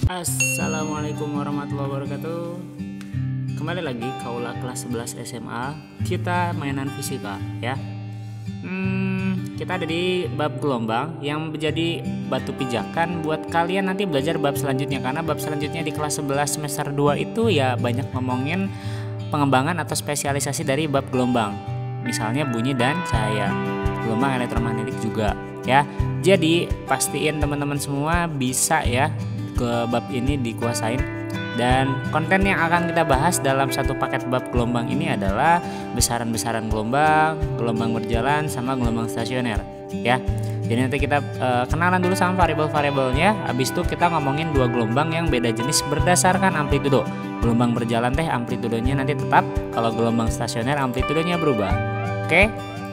Assalamualaikum warahmatullahi wabarakatuh. Kembali lagi Kaula kelas 11 SMA. Kita mainan fisika ya. Kita ada di bab gelombang yang menjadi batu pijakan buat kalian nanti belajar bab selanjutnya, karena bab selanjutnya di kelas 11 semester 2 itu ya banyak ngomongin pengembangan atau spesialisasi dari bab gelombang. Misalnya bunyi dan cahaya, gelombang elektromagnetik juga ya. Jadi pastiin teman-teman semua bisa ya ke bab ini dikuasain, dan konten yang akan kita bahas dalam satu paket bab gelombang ini adalah besaran-besaran gelombang, gelombang berjalan sama gelombang stasioner ya. Jadi nanti kita kenalan dulu sama variabel-variabelnya, habis itu kita ngomongin dua gelombang yang beda jenis berdasarkan amplitudo. Gelombang berjalan teh amplitudonya nanti tetap, kalau gelombang stasioner amplitudonya berubah. Oke,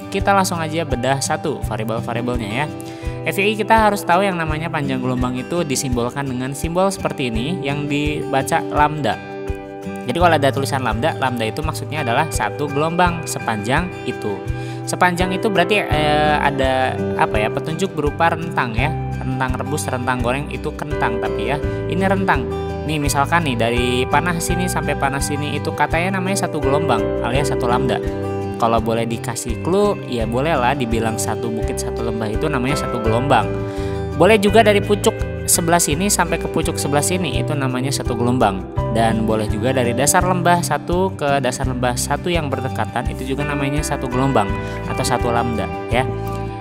kita langsung aja bedah satu variabel-variabelnya ya. FYI, kita harus tahu yang namanya panjang gelombang itu disimbolkan dengan simbol seperti ini yang dibaca lambda. Jadi kalau ada tulisan lambda, lambda itu maksudnya adalah satu gelombang sepanjang itu. Sepanjang itu berarti ada apa ya, petunjuk berupa rentang ya. Rentang rebus, rentang goreng itu kentang, tapi ya ini rentang. Nih misalkan nih dari panas sini sampai panas sini itu katanya namanya satu gelombang alias satu lambda. Kalau boleh dikasih clue, ya bolehlah dibilang satu bukit satu lembah itu namanya satu gelombang. Boleh juga dari pucuk sebelah sini sampai ke pucuk sebelah sini itu namanya satu gelombang. Dan boleh juga dari dasar lembah satu ke dasar lembah satu yang berdekatan itu juga namanya satu gelombang atau satu lambda ya.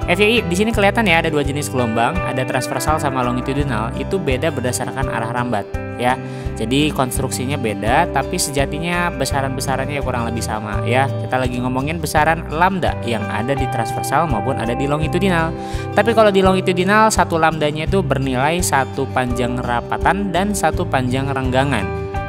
FYI, di sini kelihatan ya ada dua jenis gelombang, ada transversal sama longitudinal, itu beda berdasarkan arah rambat ya. Jadi konstruksinya beda, tapi sejatinya besaran-besarannya kurang lebih sama ya. Kita lagi ngomongin besaran lambda yang ada di transversal maupun ada di longitudinal. Tapi kalau di longitudinal satu lambdanya itu bernilai satu panjang rapatan dan satu panjang renggangan.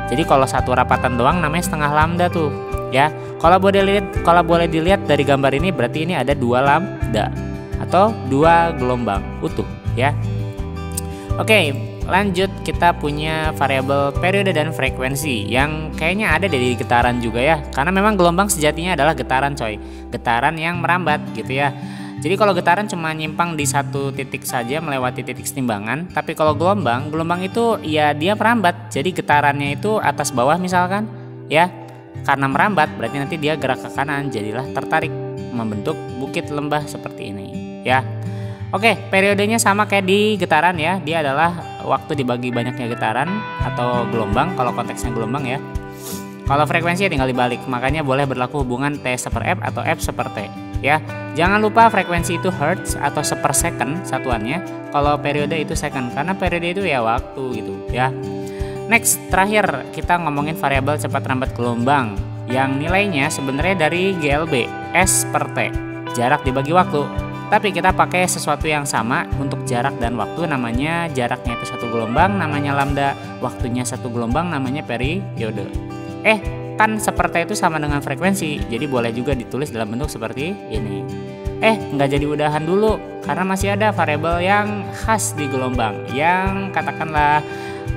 Jadi kalau satu rapatan doang namanya setengah lambda tuh ya. Kalau boleh dilihat dari gambar ini berarti ini ada dua lambda atau dua gelombang utuh ya. Oke, lanjut, kita punya variabel periode dan frekuensi yang kayaknya ada di getaran juga ya, karena memang gelombang sejatinya adalah getaran coy, getaran yang merambat gitu ya. Jadi kalau getaran cuma nyimpang di satu titik saja melewati titik setimbangan, tapi kalau gelombang itu ya dia merambat, jadi getarannya itu atas bawah misalkan ya. Karena merambat berarti nanti dia gerak ke kanan, jadilah tertarik membentuk bukit lembah seperti ini ya. Oke, periodenya sama kayak di getaran ya. Dia adalah waktu dibagi banyaknya getaran atau gelombang kalau konteksnya gelombang ya. Kalau frekuensi ya tinggal dibalik, makanya boleh berlaku hubungan T seper F atau F seper T ya. Jangan lupa frekuensi itu hertz atau seper second satuannya. Kalau periode itu second, karena periode itu ya waktu gitu ya. Next, terakhir kita ngomongin variabel cepat rambat gelombang yang nilainya sebenarnya dari GLB S per T, jarak dibagi waktu. Tapi kita pakai sesuatu yang sama untuk jarak dan waktu, namanya jaraknya itu satu gelombang namanya lambda, waktunya satu gelombang namanya periode. Kan seperti itu sama dengan frekuensi, jadi boleh juga ditulis dalam bentuk seperti ini. Nggak jadi udahan dulu, karena masih ada variabel yang khas di gelombang, yang katakanlah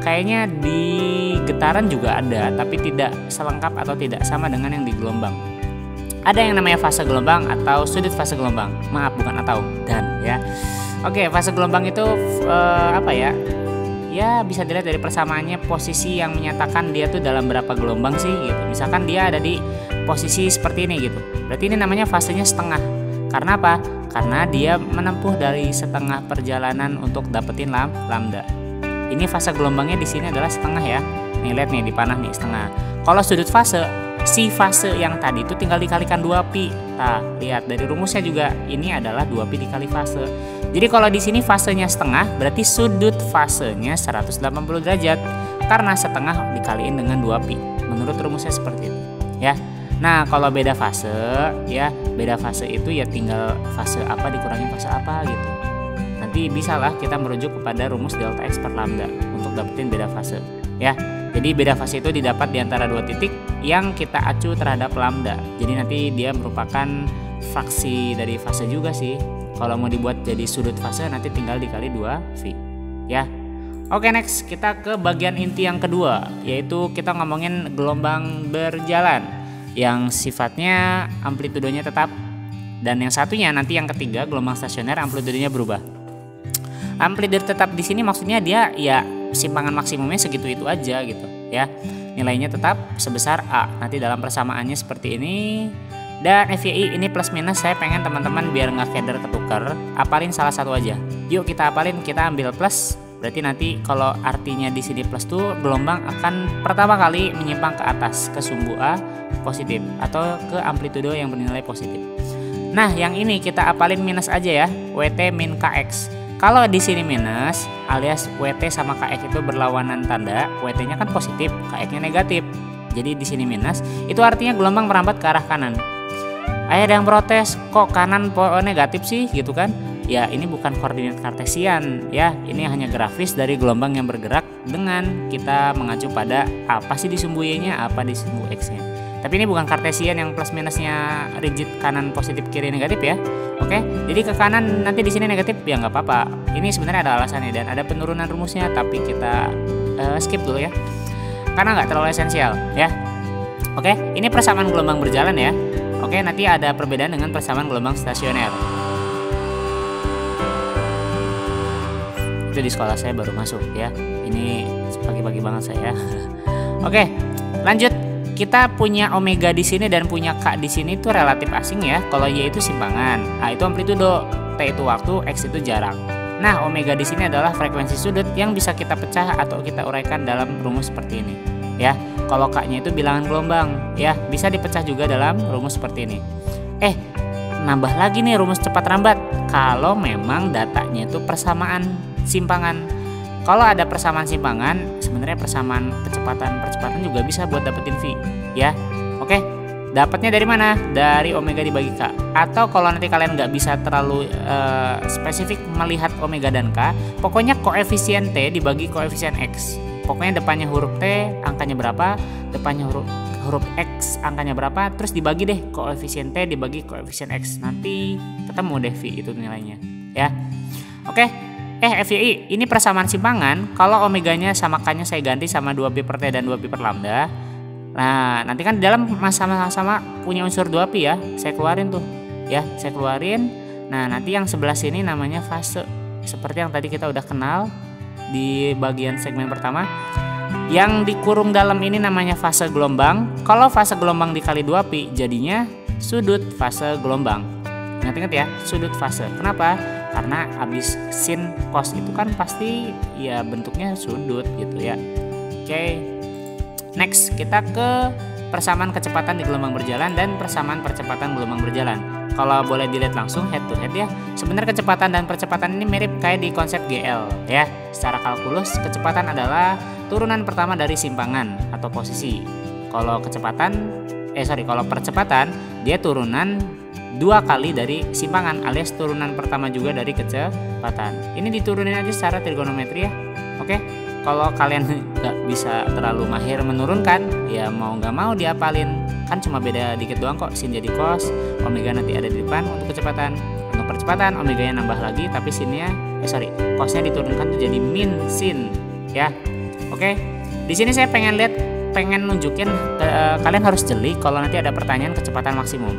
kayaknya di getaran juga ada, tapi tidak selengkap atau tidak sama dengan yang di gelombang. Ada yang namanya fase gelombang atau sudut fase gelombang. Maaf, bukan atau, dan ya. Oke, fase gelombang itu apa ya? Ya bisa dilihat dari persamaannya posisi yang menyatakan dia tuh dalam berapa gelombang sih gitu. Misalkan dia ada di posisi seperti ini gitu. Berarti ini namanya fasenya setengah. Karena apa? Karena dia menempuh dari setengah perjalanan untuk dapetin lambda. Ini fase gelombangnya di sini adalah setengah ya. Nih lihat nih di panah nih setengah. Kalau sudut fase, si fase yang tadi itu tinggal dikalikan 2pi. Nah, lihat dari rumusnya juga ini adalah 2pi dikali fase. Jadi kalau di sini fasenya setengah, berarti sudut fasenya 180 derajat karena setengah dikaliin dengan 2pi. Menurut rumusnya seperti itu, ya. Nah, kalau beda fase, ya, beda fase itu ya tinggal fase apa dikurangin fase apa gitu. Nanti bisalah kita merujuk kepada rumus delta X per lambda untuk dapetin beda fase, ya. Jadi beda fase itu didapat di antara dua titik yang kita acu terhadap lambda. Jadi nanti dia merupakan fraksi dari fase juga sih. Kalau mau dibuat jadi sudut fase nanti tinggal dikali 2V ya. Oke, next kita ke bagian inti yang kedua, yaitu kita ngomongin gelombang berjalan yang sifatnya amplitudonya tetap. Dan yang satunya nanti yang ketiga, gelombang stasioner amplitudenya berubah. Amplitude tetap di sini maksudnya dia ya simpangan maksimumnya segitu itu aja gitu ya. Nilainya tetap sebesar A. Nanti dalam persamaannya seperti ini. Dan FYI ini plus minus saya pengen teman-teman biar nggak keder ketukar, apalin salah satu aja. Yuk kita apalin, kita ambil plus. Berarti nanti kalau artinya di sini plus tuh gelombang akan pertama kali menyimpang ke atas ke sumbu A positif atau ke amplitudo yang bernilai positif. Nah, yang ini kita apalin minus aja ya, WT min KX. Kalau di sini minus alias WT sama KX itu berlawanan tanda, WT-nya kan positif, KX-nya negatif. Jadi di sini minus, itu artinya gelombang merambat ke arah kanan. Ada yang protes, kok kanan negatif sih gitu kan? Ya ini bukan koordinat kartesian ya, ini hanya grafis dari gelombang yang bergerak dengan kita mengacu pada apa sih di sumbu Y-nya, apa di sumbu X-nya. Tapi ini bukan kartesian yang plus minusnya rigid kanan positif kiri negatif ya. Oke, jadi ke kanan nanti di sini negatif ya nggak apa-apa. Ini sebenarnya ada alasannya dan ada penurunan rumusnya, tapi kita skip dulu ya, karena nggak terlalu esensial ya. Oke, ini persamaan gelombang berjalan ya. Oke, nanti ada perbedaan dengan persamaan gelombang stasioner. Itu di sekolah saya baru masuk ya. Ini pagi-pagi banget saya. Oke, lanjut. Kita punya omega di sini dan punya K di sini itu relatif asing ya. Kalau Y itu simpangan, A itu amplitudo, T itu waktu, X itu jarak. Nah, omega di sini adalah frekuensi sudut yang bisa kita pecah atau kita uraikan dalam rumus seperti ini. Ya, kalau K-nya itu bilangan gelombang, ya bisa dipecah juga dalam rumus seperti ini. Nambah lagi nih rumus cepat rambat. Kalau memang datanya itu persamaan simpangan. Kalau ada persamaan simpangan, sebenarnya persamaan percepatan juga bisa buat dapetin V, ya. Oke, dapatnya dari mana? Dari omega dibagi K. Atau kalau nanti kalian nggak bisa terlalu spesifik melihat omega dan K, pokoknya koefisien T dibagi koefisien X. Pokoknya depannya huruf T angkanya berapa, depannya huruf X angkanya berapa, terus dibagi deh koefisien T dibagi koefisien X. Nanti ketemu deh V itu nilainya, ya. Oke. FYI, ini persamaan simpangan. Kalau omeganya sama K-nya saya ganti sama 2pi per T dan 2pi per lambda. Nah, nanti kan di dalam sama-sama punya unsur 2pi ya. Saya keluarin tuh. Ya, saya keluarin. Nah, nanti yang sebelah sini namanya fase. Seperti yang tadi kita udah kenal di bagian segmen pertama. Yang dikurung dalam ini namanya fase gelombang. Kalau fase gelombang dikali 2pi jadinya sudut fase gelombang. Ingat-ingat ya, sudut fase. Kenapa? Karena abis sin cos itu kan pasti ya bentuknya sudut gitu ya. Oke. Next, kita ke persamaan kecepatan di gelombang berjalan dan persamaan percepatan gelombang berjalan. Kalau boleh dilihat langsung head to head ya. Sebenarnya kecepatan dan percepatan ini mirip kayak di konsep GL ya. Secara kalkulus, kecepatan adalah turunan pertama dari simpangan atau posisi. Kalau kalau percepatan dia turunan 2 kali dari simpangan alias turunan pertama juga dari kecepatan. Ini diturunin aja secara trigonometri ya. Oke. Kalau kalian nggak bisa terlalu mahir menurunkan, ya mau nggak mau diapalin. Kan cuma beda dikit doang kok, sin jadi cos, omega nanti ada di depan untuk kecepatan. Untuk percepatan omeganya nambah lagi, tapi cosnya diturunkan tuh jadi min sin ya. Oke. Di sini saya pengen nunjukin kalian harus jeli kalau nanti ada pertanyaan kecepatan maksimum.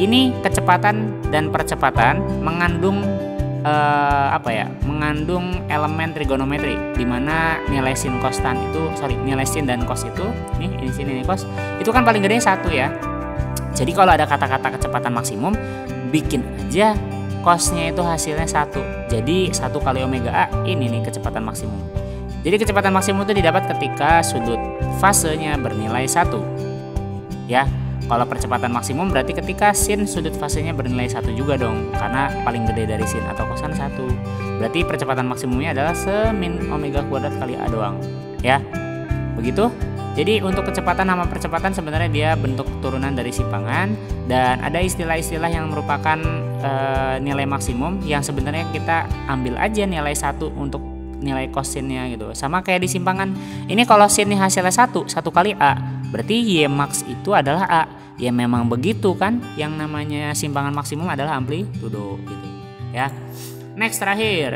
Ini kecepatan dan percepatan mengandung mengandung elemen trigonometri di mana nilai sin nilai sin dan cos itu ini sini cos itu kan paling gede 1 ya. Jadi kalau ada kata-kata kecepatan maksimum, bikin aja cosnya itu hasilnya 1. Jadi 1 kali omega A ini nih kecepatan maksimum. Jadi kecepatan maksimum itu didapat ketika sudut fasenya bernilai 1 ya. Kalau percepatan maksimum berarti ketika sin sudut fasenya bernilai 1 juga dong, karena paling gede dari sin atau kosan 1. Berarti percepatan maksimumnya adalah semin omega kuadrat kali A doang ya. Begitu. Jadi untuk kecepatan sama percepatan sebenarnya dia bentuk turunan dari simpangan, dan ada istilah-istilah yang merupakan nilai maksimum yang sebenarnya kita ambil aja nilai 1 untuk nilai kosinnya gitu. Sama kayak di simpangan. Ini kalau sinnya hasilnya 1 kali A, berarti Y max itu adalah A. Ya memang begitu kan, yang namanya simpangan maksimum adalah amplitudo gitu ya. Next, terakhir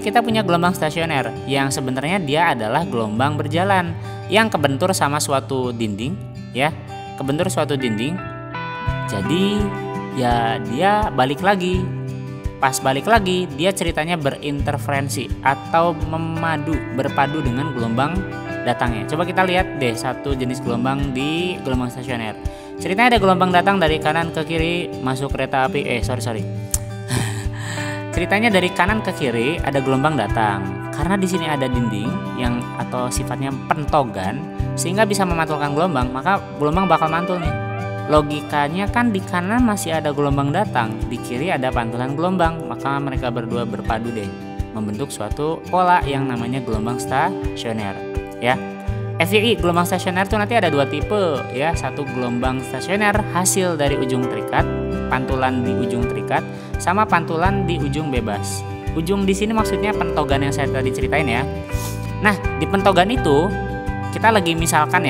kita punya gelombang stasioner yang sebenarnya dia adalah gelombang berjalan yang kebentur sama suatu dinding ya, jadi ya dia balik lagi Pas balik lagi, dia ceritanya berinterferensi atau berpadu dengan gelombang datangnya. Coba kita lihat deh satu jenis gelombang di gelombang stasioner. Ceritanya ada gelombang datang dari kanan ke kiri masuk kereta api. Sorry. Ceritanya dari kanan ke kiri ada gelombang datang. Karena di sini ada dinding yang atau sifatnya pentogan sehingga bisa memantulkan gelombang, maka gelombang bakal mantul nih. Logikanya kan di kanan masih ada gelombang datang, di kiri ada pantulan gelombang, maka mereka berdua berpadu deh membentuk suatu pola yang namanya gelombang stasioner ya. FYI, gelombang stasioner itu nanti ada dua tipe ya. Satu gelombang stasioner hasil dari ujung terikat, pantulan di ujung terikat, sama pantulan di ujung bebas. Ujung di sini maksudnya pentogan yang saya tadi ceritain ya. Nah, di pentogan itu kita lagi misalkan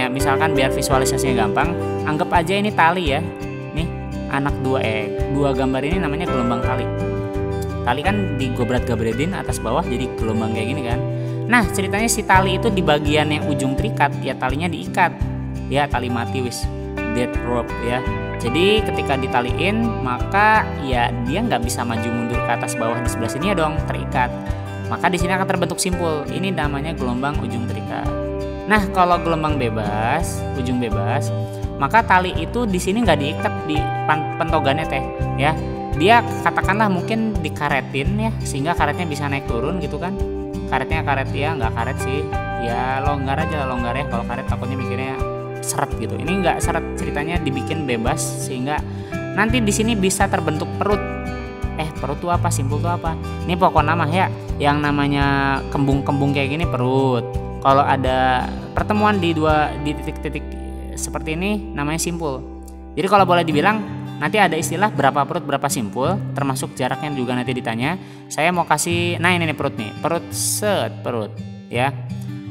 biar visualisasinya gampang, anggap aja ini tali ya. Nih, anak dua gambar ini namanya gelombang tali. Tali kan digobrat-gabretin atas bawah jadi gelombang kayak gini kan. Nah, ceritanya si tali itu di bagian yang ujung terikat ya talinya diikat. Ya, tali mati dead rope ya. Jadi ketika ditaliin maka ya dia nggak bisa maju mundur ke atas bawah di sebelah sini ya dong, terikat. Maka di sini akan terbentuk simpul. Ini namanya gelombang ujung terikat. Nah, kalau gelombang bebas, ujung bebas, maka tali itu di sini nggak diikat di pentogannya teh, ya. Dia katakanlah mungkin dikaretin ya, sehingga karetnya bisa naik turun gitu kan. Karetnya karet ya, nggak karet sih, ya longgar aja longgar ya. Kalau karet takutnya mikirnya seret gitu. Ini nggak seret, ceritanya dibikin bebas sehingga nanti di sini bisa terbentuk perut. Perut tuh apa? Simpul tuh apa? Ini pokok nama ya, yang namanya kembung-kembung kayak gini perut. Kalau ada pertemuan di titik-titik seperti ini namanya simpul. Jadi kalau boleh dibilang nanti ada istilah berapa perut berapa simpul, termasuk jaraknya juga nanti ditanya. Saya mau kasih, nah ini nih perut nih, perut ya.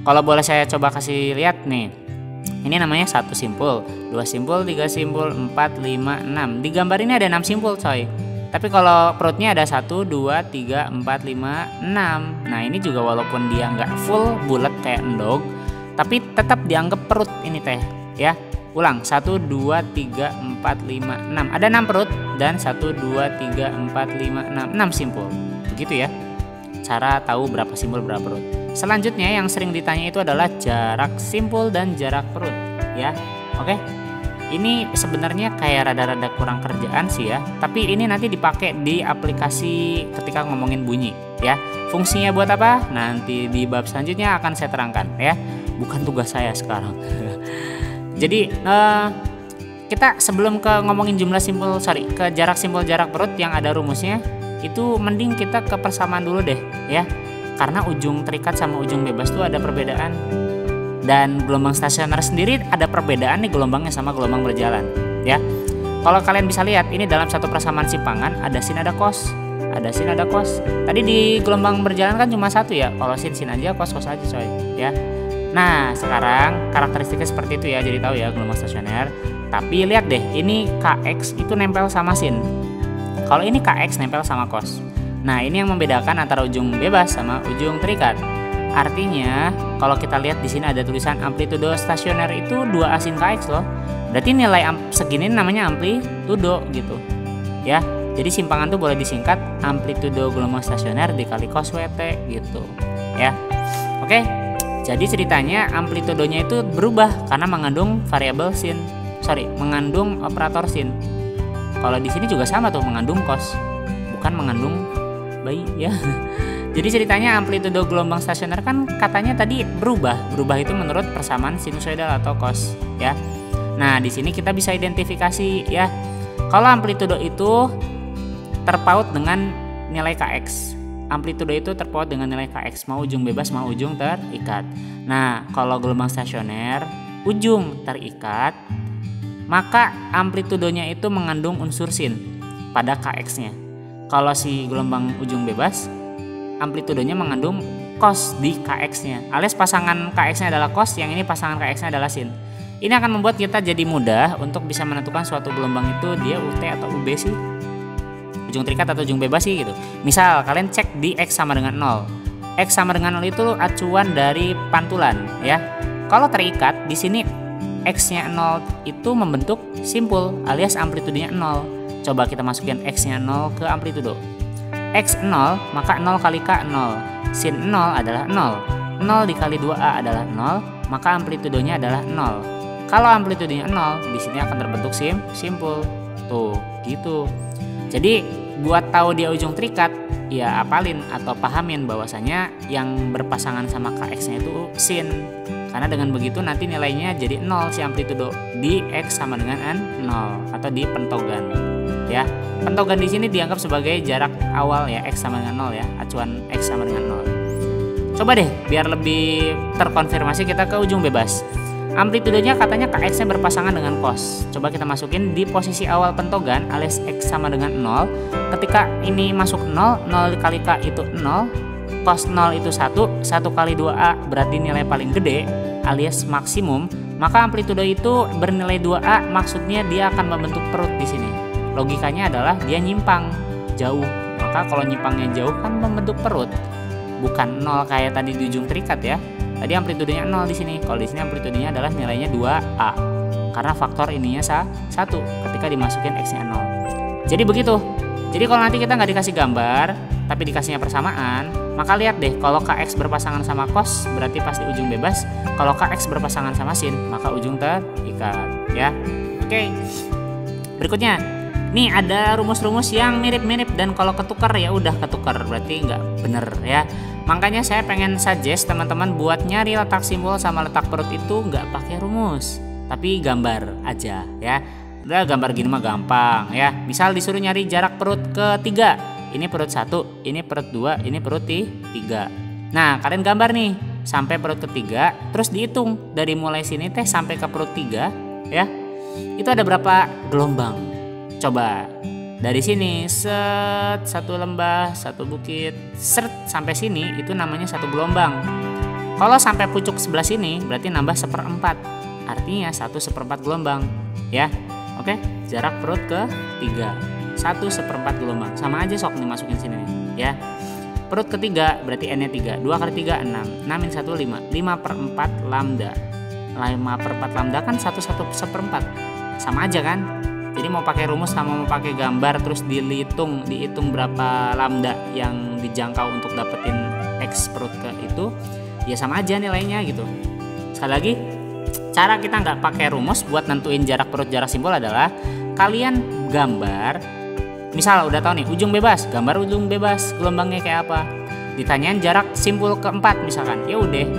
Kalau boleh saya coba kasih lihat nih, ini namanya 1 simpul, 2 simpul, 3 simpul, 4, 5, 6. Di gambar ini ada 6 simpul coy. Tapi kalau perutnya ada 1, 2, 3, 4, 5, 6. Nah ini juga walaupun dia nggak full bulat kayak endog, tapi tetap dianggap perut ini teh ya. Ulang, 1, 2, 3, 4, 5, 6. Ada 6 perut dan 1, 2, 3, 4, 5, 6. 6 simpul. Begitu ya cara tahu berapa simpul berapa perut. Selanjutnya yang sering ditanya itu adalah jarak simpul dan jarak perut ya. Oke. Ini sebenarnya kayak rada-rada kurang kerjaan sih ya, tapi ini nanti dipakai di aplikasi ketika ngomongin bunyi ya. Fungsinya buat apa? Nanti di bab selanjutnya akan saya terangkan ya. Bukan tugas saya sekarang. Jadi kita sebelum ke ngomongin ke jarak simpul jarak perut yang ada rumusnya, itu mending kita ke persamaan dulu deh ya. Karena ujung terikat sama ujung bebas tuh ada perbedaan. Dan gelombang stasioner sendiri ada perbedaan nih gelombangnya sama gelombang berjalan ya. Kalau kalian bisa lihat ini dalam satu persamaan simpangan ada sin ada cos, ada sin ada cos. Tadi di gelombang berjalan kan cuma satu ya, kalau sin aja, cos aja coy ya. Nah sekarang karakteristiknya seperti itu ya, jadi tahu ya gelombang stasioner. Tapi lihat deh, ini Kx itu nempel sama sin, kalau ini Kx nempel sama cos. Nah ini yang membedakan antara ujung bebas sama ujung terikat. Artinya kalau kita lihat di sini ada tulisan amplitudo stasioner itu 2A sin Kx loh. Berarti nilai segini namanya amplitudo gitu ya. Jadi simpangan tuh boleh disingkat amplitudo gelombang stasioner dikali cos WT gitu ya. Oke. Jadi ceritanya amplitudonya itu berubah karena mengandung mengandung operator sin. Kalau di sini juga sama tuh, mengandung cos, bukan mengandung bayi ya. Jadi ceritanya amplitudo gelombang stasioner kan katanya tadi berubah itu menurut persamaan sinusoidal atau cos ya. Nah di sini kita bisa identifikasi ya. Kalau amplitudo itu terpaut dengan nilai Kx, amplitudo itu terpaut dengan nilai Kx, mau ujung bebas mau ujung terikat. Nah kalau gelombang stasioner ujung terikat, maka amplitudonya itu mengandung unsur sin pada Kx-nya. Kalau si gelombang ujung bebas, amplitudonya mengandung cos di Kx-nya, alias pasangan Kx-nya adalah cos, yang ini pasangan Kx-nya adalah sin. Ini akan membuat kita jadi mudah untuk bisa menentukan suatu gelombang itu dia UT atau UB sih, ujung terikat atau ujung bebas sih gitu. Misal kalian cek di X sama dengan 0. X sama dengan 0 itu acuan dari pantulan ya. Kalau terikat di sini X-nya 0 itu membentuk simpul alias amplitudenya 0. Coba kita masukin X-nya 0 ke amplitudo. X 0, maka 0 kali K 0. Sin 0 adalah 0. 0 dikali 2A adalah 0, maka amplitudenya adalah 0. Kalau amplitudenya 0, di sini akan terbentuk simpul. Tuh, gitu. Jadi, buat tahu dia ujung terikat, ya apalin atau pahamin bahwasanya yang berpasangan sama KX-nya itu sin. Karena dengan begitu nanti nilainya jadi 0 si amplitudo di X sama dengan N 0 atau di pentogan. Ya, pentogan di sini dianggap sebagai jarak awal ya, X sama dengan 0 ya, acuan X sama dengan 0. Coba deh biar lebih terkonfirmasi kita ke ujung bebas. Amplitudenya katanya KX-nya berpasangan dengan cos. Coba kita masukin di posisi awal pentogan alias X sama dengan 0. Ketika ini masuk 0, 0 kali K itu 0, cos 0 itu 1 kali 2A berarti nilai paling gede alias maksimum, maka amplitudo itu bernilai 2A, maksudnya dia akan membentuk perut di sini. Logikanya adalah dia nyimpang jauh, maka kalau nyimpangnya jauh kan membentuk perut, bukan 0 kayak tadi di ujung terikat ya. Tadi amplitudenya 0 di sini, kalau di sini amplitudenya adalah nilainya 2A karena faktor ininya 1 ketika dimasukin X-nya 0. Jadi begitu. Jadi kalau nanti kita nggak dikasih gambar tapi dikasihnya persamaan, maka lihat deh, kalau KX berpasangan sama cos berarti pasti ujung bebas. Kalau KX berpasangan sama sin maka ujung terikat ya. Oke. Berikutnya nih ada rumus-rumus yang mirip-mirip dan kalau ketukar ya udah ketukar, berarti nggak bener ya. Makanya saya pengen suggest teman-teman buat nyari letak simbol sama letak perut itu nggak pakai rumus, tapi gambar aja ya. Udah gambar gini mah gampang ya. Misal disuruh nyari jarak perut ketiga, ini perut 1, ini perut 2, ini perut 3. Nah kalian gambar nih sampai perut ketiga, terus dihitung dari mulai sini teh sampai ke perut 3 ya. Itu ada berapa gelombang? Coba dari sini set, satu lembah, satu bukit, seret sampai sini itu namanya satu gelombang. Kalau sampai pucuk sebelah sini berarti nambah 1/4, artinya 1/4 gelombang ya. Oke, jarak perut ke 3 1/4 gelombang, sama aja sok nih masukin sini nih ya. Perut ketiga berarti N nya 3, 2 kali 3 6, 6 min 1 5, 5/4 lambda. 5/4 lambda kan 1/1/4, sama aja kan. Jadi mau pakai rumus sama mau pakai gambar terus dihitung berapa lambda yang dijangkau untuk dapetin X perut ke itu, ya sama aja nilainya gitu. Sekali lagi, cara kita nggak pakai rumus buat nentuin jarak perut jarak simbol adalah kalian gambar. Misal udah tahu nih ujung bebas, gambar ujung bebas gelombangnya kayak apa. Ditanyain jarak simpul keempat misalkan, ya udah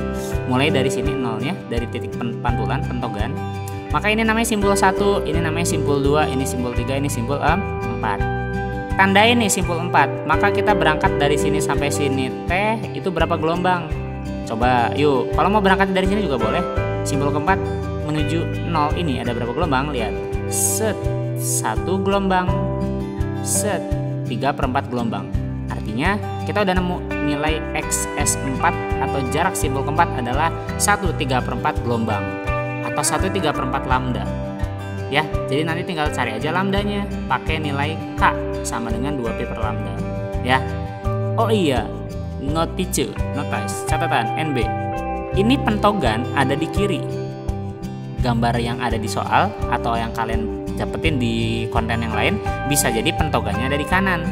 mulai dari sini nolnya, dari titik pantulan pentogan. Maka ini namanya simpul 1, ini namanya simpul 2, ini simpul 3, ini simpul 4. Tandain nih simpul 4. Maka kita berangkat dari sini sampai sini teh itu berapa gelombang? Coba yuk, kalau mau berangkat dari sini juga boleh. Simpul keempat menuju 0 ini ada berapa gelombang? Lihat. Set 1 gelombang. Set 3/4 gelombang. Artinya kita udah nemu nilai XS4 atau jarak simpul keempat adalah 1/3/4 gelombang atau 1/3/4 lambda ya. Jadi nanti tinggal cari aja lambdanya pakai nilai K sama dengan 2 pi per lambda ya. Oh iya, notice catatan NB, ini pentogan ada di kiri. Gambar yang ada di soal atau yang kalian dapetin di konten yang lain bisa jadi pentogannya ada di kanan.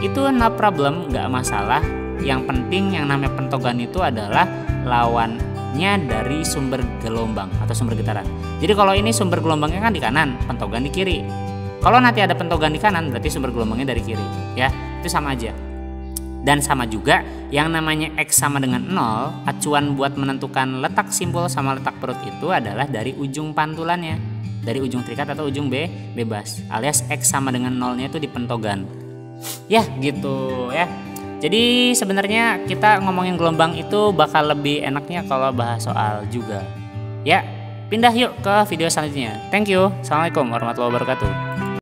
Itu no problem, nggak masalah. Yang penting yang namanya pentogan itu adalah lawannya dari sumber gelombang atau sumber getaran. Jadi kalau ini sumber gelombangnya kan di kanan, pentogan di kiri. Kalau nanti ada pentogan di kanan berarti sumber gelombangnya dari kiri ya. Itu sama aja. Dan sama juga yang namanya X sama dengan 0, acuan buat menentukan letak simpul sama letak perut itu adalah dari ujung pantulannya, dari ujung terikat atau ujung bebas, alias X sama dengan 0-nya itu di pentogan. Ya gitu ya. Jadi sebenarnya kita ngomongin gelombang itu bakal lebih enaknya kalau bahas soal juga. Ya, pindah yuk ke video selanjutnya. Thank you. Assalamualaikum warahmatullahi wabarakatuh.